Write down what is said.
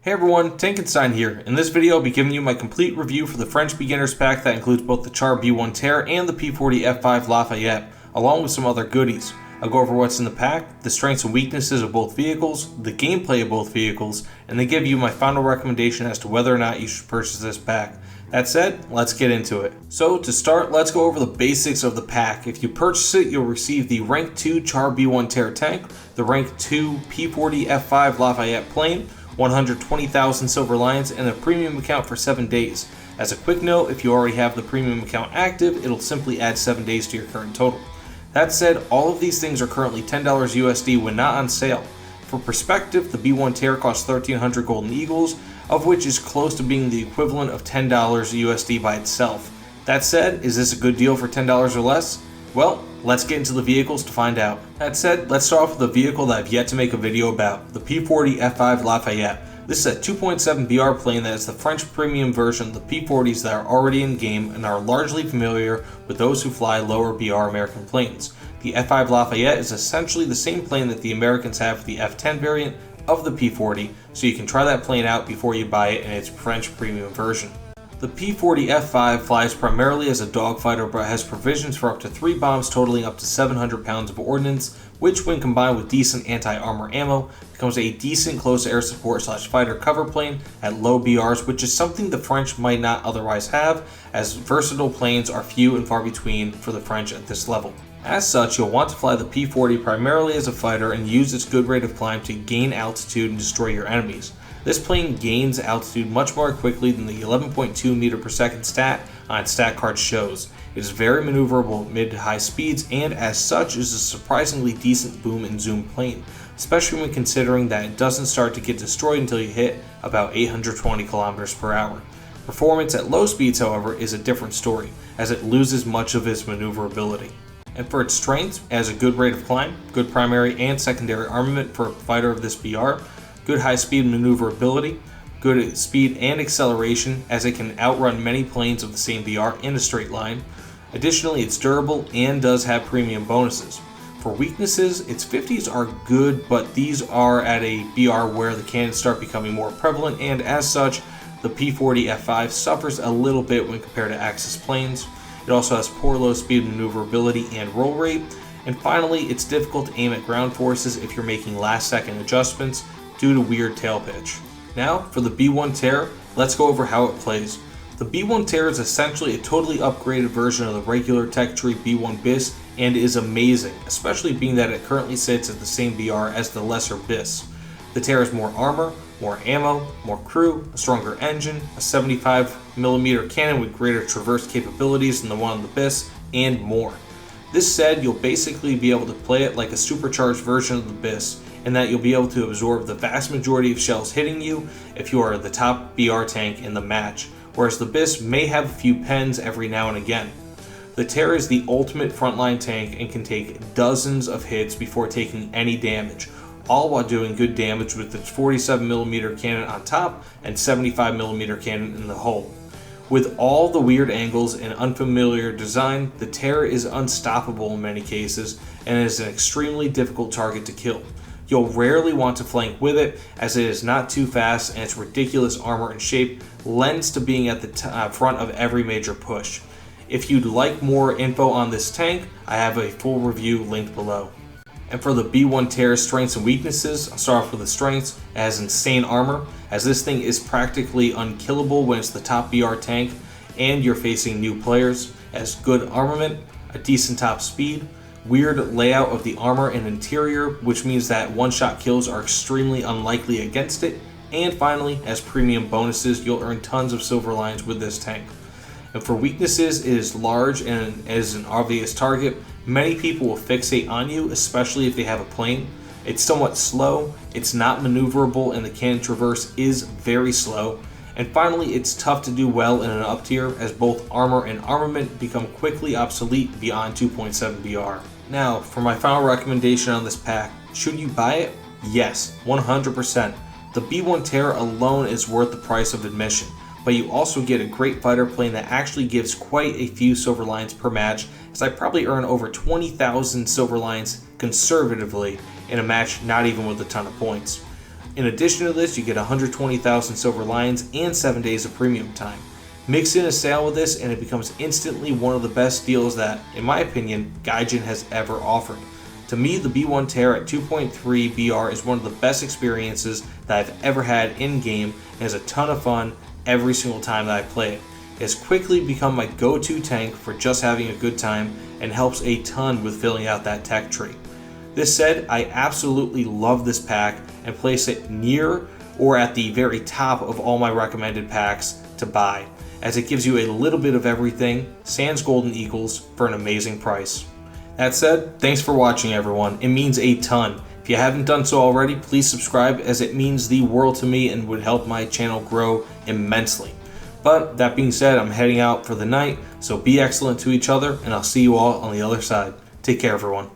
Hey everyone, Tankenstein here. In this video I'll be giving you my complete review for the French Beginners Pack that includes both the Char B1 Terre and the P40 F5 Lafayette, along with some other goodies. I'll go over what's in the pack, the strengths and weaknesses of both vehicles, the gameplay of both vehicles, and then give you my final recommendation as to whether or not you should purchase this pack. That said, let's get into it. So to start, let's go over the basics of the pack. If you purchase it, you'll receive the Rank 2 Char B1 Terre tank, the Rank 2 P40 F5 Lafayette plane, 120,000 silver lions, and a premium account for 7 days. As a quick note, if you already have the premium account active, it'll simply add 7 days to your current total. That said, all of these things are currently $10 USD when not on sale. For perspective, the B1 Terre costs 1,300 golden eagles, of which is close to being the equivalent of $10 USD by itself. That said, is this a good deal for $10 or less? Well, let's get into the vehicles to find out. That said, let's start off with a vehicle that I've yet to make a video about, the P40 F5 Lafayette. This is a 2.7 BR plane that is the French premium version of the P40s that are already in game and are largely familiar with those who fly lower BR American planes. The F5 Lafayette is essentially the same plane that the Americans have for the F10 variant of the P40, so you can try that plane out before you buy it in its French premium version. The P40 F5 flies primarily as a dogfighter but has provisions for up to 3 bombs totaling up to 700 pounds of ordnance, which when combined with decent anti-armor ammo becomes a decent close air support / fighter cover plane at low BRs, which is something the French might not otherwise have, as versatile planes are few and far between for the French at this level. As such, you'll want to fly the P40 primarily as a fighter and use its good rate of climb to gain altitude and destroy your enemies. This plane gains altitude much more quickly than the 11.2 meter per second stat on its stat card shows. It is very maneuverable at mid to high speeds and as such is a surprisingly decent boom and zoom plane, especially when considering that it doesn't start to get destroyed until you hit about 820 kilometers per hour. Performance at low speeds, however, is a different story, as it loses much of its maneuverability. And for its strengths, it has a good rate of climb, good primary and secondary armament for a fighter of this BR, good high speed maneuverability, good speed and acceleration as it can outrun many planes of the same BR in a straight line. Additionally, it's durable and does have premium bonuses. For weaknesses, its 50s are good, but these are at a BR where the cannons start becoming more prevalent, and as such, the P40 F5 suffers a little bit when compared to Axis planes. It also has poor low speed maneuverability and roll rate. And finally, it's difficult to aim at ground forces if you're making last second adjustments due to weird tail pitch. Now, for the B1 Terre, let's go over how it plays. The B1 Terre is essentially a totally upgraded version of the regular Tech Tree B1 BIS and is amazing, especially being that it currently sits at the same BR as the lesser BIS. The Terre has more armor, more ammo, more crew, a stronger engine, a 75mm cannon with greater traverse capabilities than the one on the BIS, and more. This said, you'll basically be able to play it like a supercharged version of the BIS, in that you'll be able to absorb the vast majority of shells hitting you if you are the top BR tank in the match, whereas the BIS may have a few pens every now and again. The Terre is the ultimate frontline tank and can take dozens of hits before taking any damage, all while doing good damage with its 47mm cannon on top and 75mm cannon in the hull. With all the weird angles and unfamiliar design, the Terre is unstoppable in many cases and is an extremely difficult target to kill. You'll rarely want to flank with it, as it is not too fast and its ridiculous armor and shape lends to being at the front of every major push. If you'd like more info on this tank, I have a full review linked below. And for the B1 Terre's strengths and weaknesses, I'll start off with the strengths. It has insane armor, as this thing is practically unkillable when it's the top BR tank and you're facing new players. It has good armament, a decent top speed, weird layout of the armor and interior, which means that one-shot kills are extremely unlikely against it, and finally, as premium bonuses, you'll earn tons of silver lions with this tank. And for weaknesses, it is large and is an obvious target. Many people will fixate on you, especially if they have a plane. It's somewhat slow, it's not maneuverable, and the cannon traverse is very slow. And finally, it's tough to do well in an up tier, as both armor and armament become quickly obsolete beyond 2.7 BR. Now, for my final recommendation on this pack, should you buy it? Yes, 100%. The B1 Terre alone is worth the price of admission, but you also get a great fighter plane that actually gives quite a few silver lions per match, as I probably earn over 20,000 silver lions conservatively in a match, not even with a ton of points. In addition to this, you get 120,000 silver lions and 7 days of premium time. Mix in a sail with this and it becomes instantly one of the best deals that, in my opinion, Gaijin has ever offered. To me, the B1 Tear at 2.3 BR is one of the best experiences that I've ever had in-game and is a ton of fun every single time that I play it. It has quickly become my go-to tank for just having a good time and helps a ton with filling out that tech tree. This said, I absolutely love this pack and place it near or at the very top of all my recommended packs to buy, as it gives you a little bit of everything, sans golden eagles, for an amazing price. That said, thanks for watching everyone, it means a ton. If you haven't done so already, please subscribe as it means the world to me and would help my channel grow immensely. But that being said, I'm heading out for the night, so be excellent to each other and I'll see you all on the other side. Take care everyone.